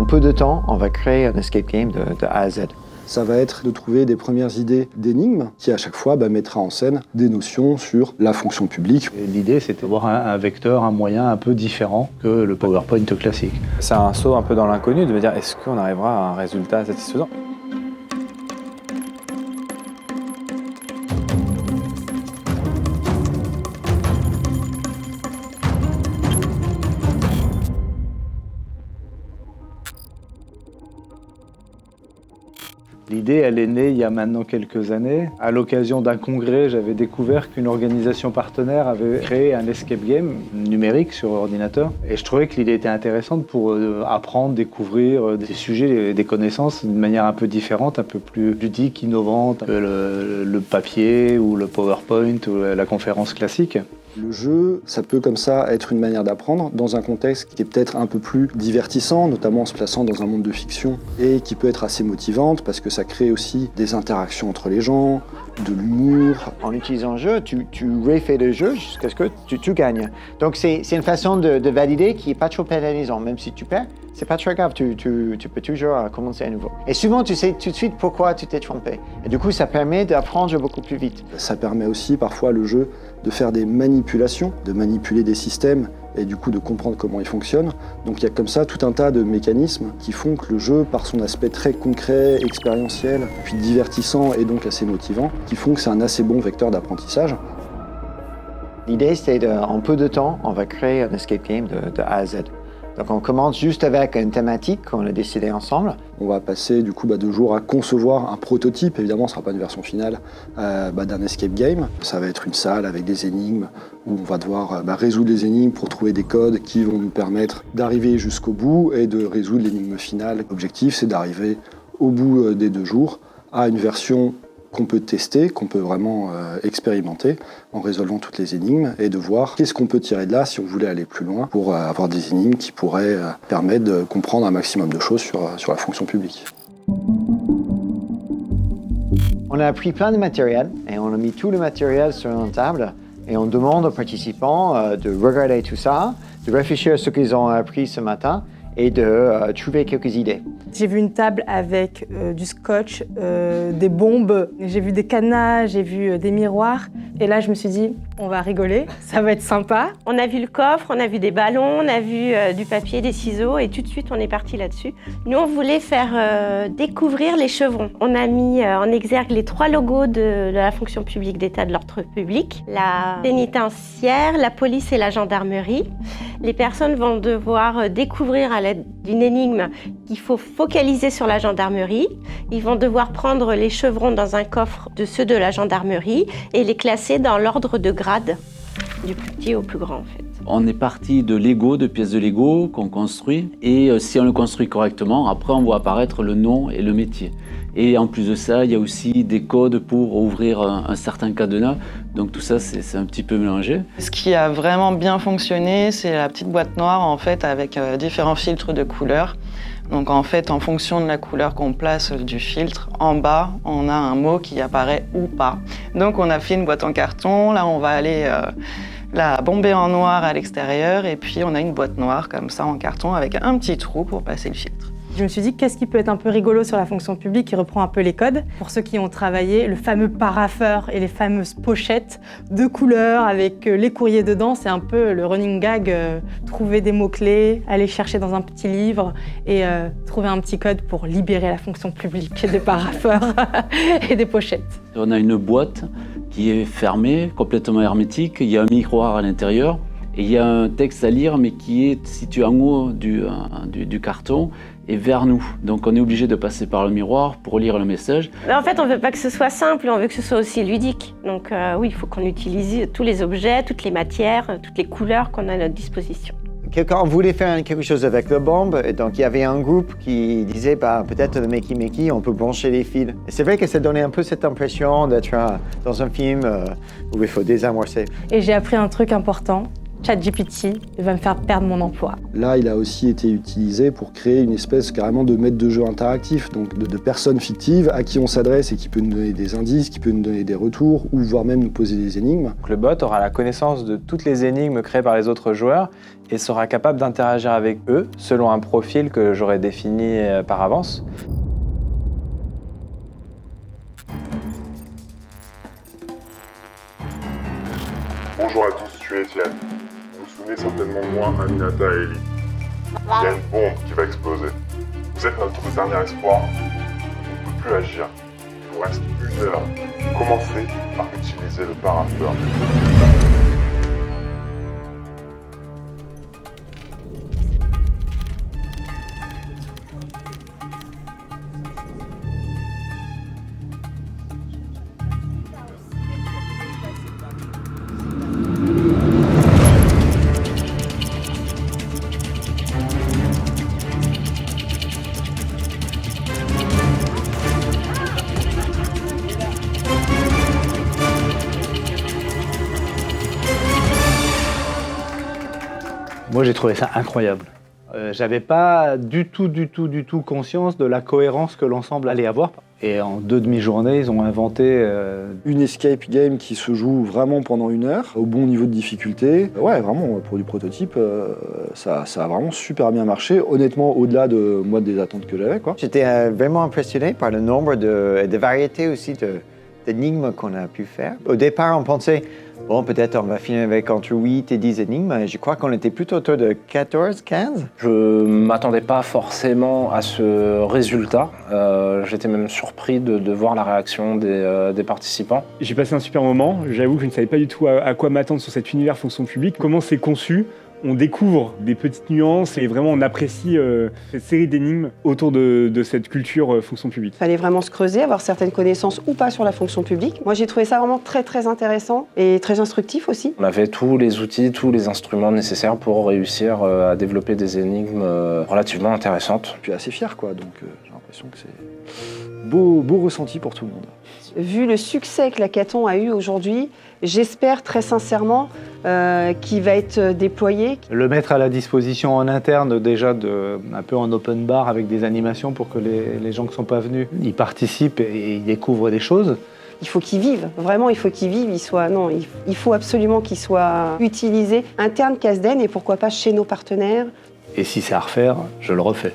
En peu de temps, on va créer un escape game de A à Z. Ça va être de trouver des premières idées d'énigmes qui, à chaque fois, mettra en scène des notions sur la fonction publique. L'idée, c'était d'avoir un vecteur, un moyen un peu différent que le PowerPoint classique. C'est un saut un peu dans l'inconnu de me dire est-ce qu'on arrivera à un résultat satisfaisant ? L'idée, elle est née il y a maintenant quelques années. À l'occasion d'un congrès, j'avais découvert qu'une organisation partenaire avait créé un escape game numérique sur ordinateur. Et je trouvais que l'idée était intéressante pour apprendre, découvrir des sujets, des connaissances d'une manière un peu différente, un peu plus ludique, innovante que le papier ou le PowerPoint ou la conférence classique. Le jeu, ça peut comme ça être une manière d'apprendre dans un contexte qui est peut-être un peu plus divertissant, notamment en se plaçant dans un monde de fiction, et qui peut être assez motivante parce que ça crée aussi des interactions entre les gens, de l'humour. En utilisant le jeu, tu refais le jeu jusqu'à ce que tu gagnes. Donc c'est une façon de valider qui n'est pas trop pénalisante. Même si tu perds, c'est pas très grave, tu peux toujours commencer à nouveau. Et souvent, tu sais tout de suite pourquoi tu t'es trompé. Et du coup, ça permet d'apprendre beaucoup plus vite. Ça permet aussi parfois le jeu de faire des manipulations, de manipuler des systèmes et du coup de comprendre comment ils fonctionnent. Donc il y a comme ça tout un tas de mécanismes qui font que le jeu, par son aspect très concret, expérientiel, puis divertissant et donc assez motivant, qui font que c'est un assez bon vecteur d'apprentissage. L'idée, c'est en peu de temps, on va créer un escape game de A à Z. Donc on commence juste avec une thématique qu'on a décidé ensemble. On va passer du coup 2 jours à concevoir un prototype, évidemment ce ne sera pas une version finale d'un escape game. Ça va être une salle avec des énigmes où on va devoir résoudre les énigmes pour trouver des codes qui vont nous permettre d'arriver jusqu'au bout et de résoudre l'énigme finale. L'objectif c'est d'arriver au bout des 2 jours à une version qu'on peut tester, qu'on peut vraiment expérimenter en résolvant toutes les énigmes et de voir qu'est-ce qu'on peut tirer de là si on voulait aller plus loin pour avoir des énigmes qui pourraient permettre de comprendre un maximum de choses sur la fonction publique. On a appris plein de matériel et on a mis tout le matériel sur une table et on demande aux participants de regarder tout ça, de réfléchir à ce qu'ils ont appris ce matin et de trouver quelques idées. J'ai vu une table avec du scotch, des bombes, j'ai vu des cadenas, j'ai vu des miroirs. Et là, je me suis dit, on va rigoler, ça va être sympa. On a vu le coffre, on a vu des ballons, on a vu du papier, des ciseaux et tout de suite, on est parti là-dessus. Nous, on voulait faire découvrir les chevrons. On a mis en exergue les 3 logos de la fonction publique d'État de l'ordre public, la pénitentiaire, la police et la gendarmerie. Les personnes vont devoir découvrir à l'aide d'une énigme qu'il faut focaliser sur la gendarmerie. Ils vont devoir prendre les chevrons dans un coffre de ceux de la gendarmerie et les classer dans l'ordre de grade, du plus petit au plus grand en fait. On est parti de Lego, de pièces de Lego qu'on construit et si on le construit correctement, après on voit apparaître le nom et le métier. Et en plus de ça, il y a aussi des codes pour ouvrir un certain cadenas. Donc tout ça, c'est un petit peu mélangé. Ce qui a vraiment bien fonctionné, c'est la petite boîte noire en fait avec différents filtres de couleurs. Donc en fait, en fonction de la couleur qu'on place du filtre, en bas, on a un mot qui apparaît ou pas. Donc on a fait une boîte en carton, là on va aller la bomber en noir à l'extérieur et puis on a une boîte noire comme ça en carton avec un petit trou pour passer le filtre. Je me suis dit, qu'est-ce qui peut être un peu rigolo sur la fonction publique qui reprend un peu les codes. Pour ceux qui ont travaillé, le fameux parapheur et les fameuses pochettes de couleurs avec les courriers dedans, c'est un peu le running gag. Trouver des mots-clés, aller chercher dans un petit livre et trouver un petit code pour libérer la fonction publique des parapheurs et des pochettes. On a une boîte qui est fermée, complètement hermétique, il y a un miroir à l'intérieur et il y a un texte à lire mais qui est situé en haut du carton et vers nous. Donc on est obligé de passer par le miroir pour lire le message. Mais en fait, on ne veut pas que ce soit simple, on veut que ce soit aussi ludique. Donc oui, il faut qu'on utilise tous les objets, toutes les matières, toutes les couleurs qu'on a à notre disposition. On voulait faire quelque chose avec la bombe, et donc il y avait un groupe qui disait peut-être le Makey, on peut brancher les fils. Et c'est vrai que ça donnait un peu cette impression d'être dans un film où il faut désamorcer. Et j'ai appris un truc important, ChatGPT va me faire perdre mon emploi. Là, il a aussi été utilisé pour créer une espèce carrément de maître de jeu interactif, donc de personnes fictives à qui on s'adresse et qui peut nous donner des indices, qui peut nous donner des retours, ou voire même nous poser des énigmes. Donc le bot aura la connaissance de toutes les énigmes créées par les autres joueurs et sera capable d'interagir avec eux selon un profil que j'aurais défini par avance. Bonjour à tous, je suis Étienne. Vous vous souvenez certainement de moi, Aminata et Ellie. Il y a une bombe qui va exploser. Vous êtes notre dernier espoir. On ne peut plus agir. Il vous reste 1 heure. Commencez par utiliser le paraffeur. Moi, j'ai trouvé ça incroyable. J'avais pas du tout conscience de la cohérence que l'ensemble allait avoir. Et en 2 demi-journées, ils ont inventé Une escape game qui se joue vraiment pendant 1 heure, au bon niveau de difficulté. Ouais, vraiment, pour du prototype, ça a vraiment super bien marché. Honnêtement, au-delà de moi des attentes que j'avais, quoi. J'étais vraiment impressionné par le nombre de variétés aussi d'énigmes qu'on a pu faire. Au départ, on pensait, bon, peut-être on va finir avec entre 8 et 10 énigmes. Je crois qu'on était plutôt autour de 14, 15. Je m'attendais pas forcément à ce résultat. J'étais même surpris de voir la réaction des participants. J'ai passé un super moment. J'avoue que je ne savais pas du tout à quoi m'attendre sur cet univers fonction publique. Comment c'est conçu. On découvre des petites nuances et vraiment on apprécie cette série d'énigmes autour de cette culture fonction publique. Il fallait vraiment se creuser, avoir certaines connaissances ou pas sur la fonction publique. Moi j'ai trouvé ça vraiment très intéressant et très instructif aussi. On avait tous les outils, tous les instruments nécessaires pour réussir à développer des énigmes relativement intéressantes. Je suis assez fier, quoi, donc j'ai l'impression que c'est beau ressenti pour tout le monde. Vu le succès que l'hackathon a eu aujourd'hui, j'espère très sincèrement qu'il va être déployé. le mettre à la disposition en interne déjà un peu en open bar avec des animations pour que les gens qui ne sont pas venus y participent et y découvrent des choses. Il faut qu'il vive, vraiment il faut qu'il vive, il faut absolument qu'il soit utilisé interne Casden et pourquoi pas chez nos partenaires. Et si c'est à refaire, je le refais.